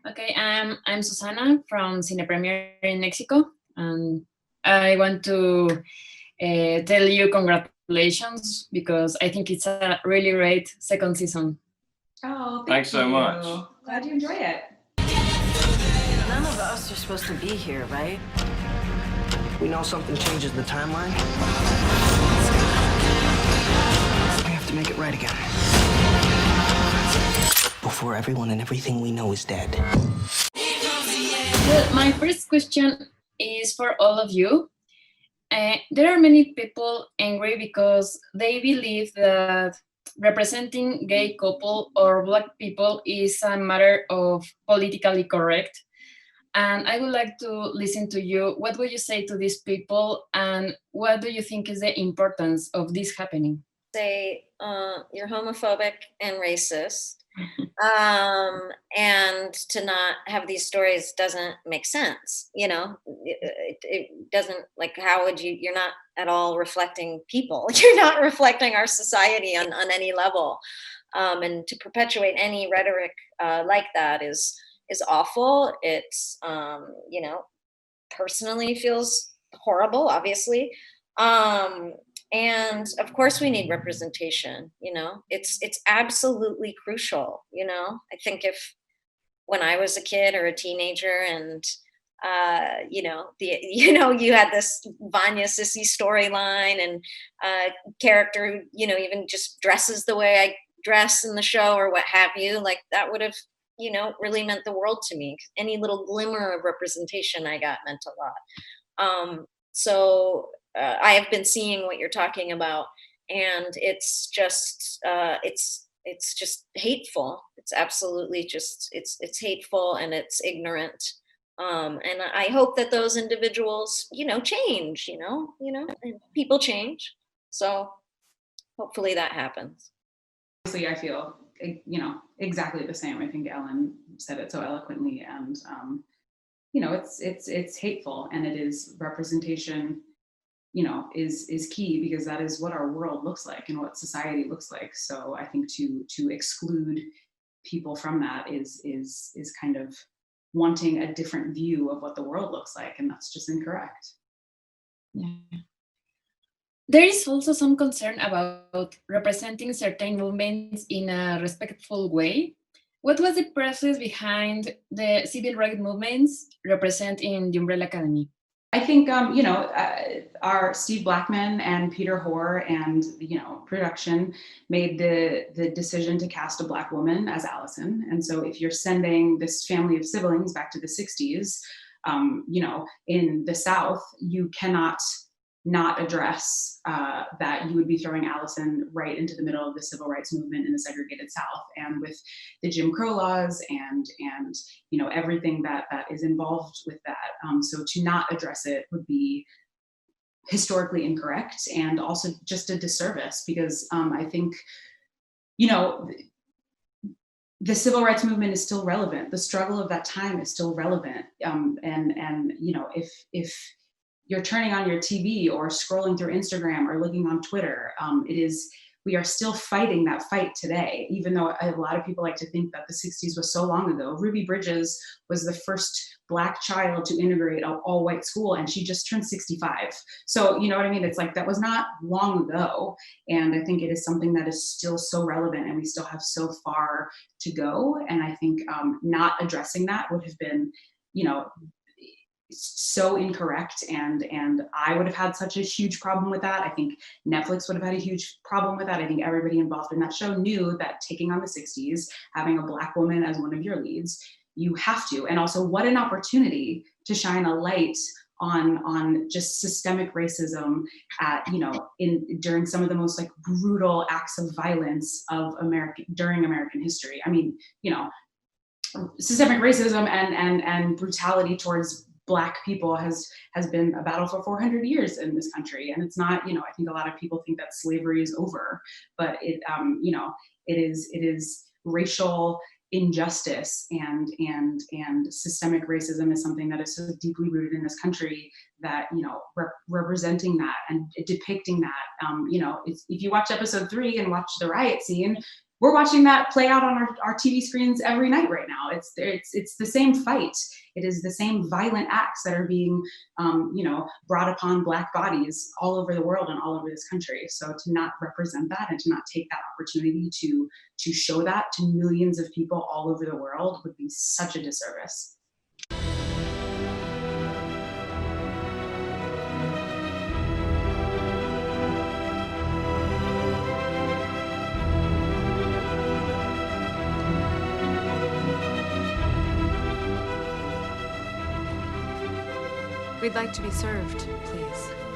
Okay, I'm Susana from Cine Premier in Mexico, and I want to tell you congratulations because I think it's a really great second season. Oh, Thanks so much. Glad you enjoy it. None of us are supposed to be here, right? We know something changes the timeline. We have to make it right again. Before everyone and everything we know is dead. Well, my first question is for all of you. There are many people angry because they believe that representing gay couple or black people is a matter of politically correct. And I would like to listen to you. What would you say to these people, and what do you think is the importance of this happening? Say you're homophobic and racist, and to not have these stories doesn't make sense. It doesn't, like, how would you're not at all reflecting people. You're not reflecting our society on any level. And to perpetuate any rhetoric like that is awful. It's personally feels horrible, obviously. And of course we need representation. It's absolutely crucial. I think if when I was a kid or a teenager, and you had this Vanya sissy storyline, and character who even just dresses the way I dress in the show or what have you, like that would have really meant the world to me. Any little glimmer of representation I got meant a lot. So I have been seeing what you're talking about, and it's just hateful. It's absolutely just it's hateful, and it's ignorant. And I hope that those individuals, change. And people change. So hopefully that happens. Obviously, I feel exactly the same. I think Ellen said it so eloquently, and it's hateful, and it is representation. Is key, because that is what our world looks like and what society looks like. So I think to exclude people from that is kind of wanting a different view of what the world looks like, and that's just incorrect. Yeah. There is also some concern about representing certain movements in a respectful way. What was the process behind the civil rights movements represent in the Umbrella Academy? I think our Steve Blackman and Peter Hoare and production made the decision to cast a Black woman as Allison. And so if you're sending this family of siblings back to the 60s, in the South, you cannot not address that you would be throwing Allison right into the middle of the civil rights movement in the segregated South, and with the Jim Crow laws and everything that is involved with that. So to not address it would be historically incorrect, and also just a disservice, because I think the civil rights movement is still relevant. The struggle of that time is still relevant, and if you're turning on your TV or scrolling through Instagram or looking on Twitter, we are still fighting that fight today, even though a lot of people like to think that the 60s was so long ago. Ruby Bridges was the first Black child to integrate an all-white school, and she just turned 65. So, you know what I mean? It's like, that was not long ago. And I think it is something that is still so relevant, and we still have so far to go. And I think not addressing that would have been, so incorrect, and I would have had such a huge problem with that. I think Netflix would have had a huge problem with that. I think everybody involved in that show knew that taking on the 60s, having a Black woman as one of your leads, you have to. And also, what an opportunity to shine a light on just systemic racism during some of the most brutal acts of violence of during American history. I mean, systemic racism and brutality towards Black people has been a battle for 400 years in this country. And it's not, I think a lot of people think that slavery is over, but it is racial injustice and systemic racism is something that is so deeply rooted in this country that, representing that and depicting that, if you watch episode 3 and watch the riot scene, we're watching that play out on our TV screens every night right now. It's the same fight. It is the same violent acts that are being, brought upon Black bodies all over the world and all over this country. So to not represent that and to not take that opportunity to show that to millions of people all over the world would be such a disservice. We'd like to be served, please.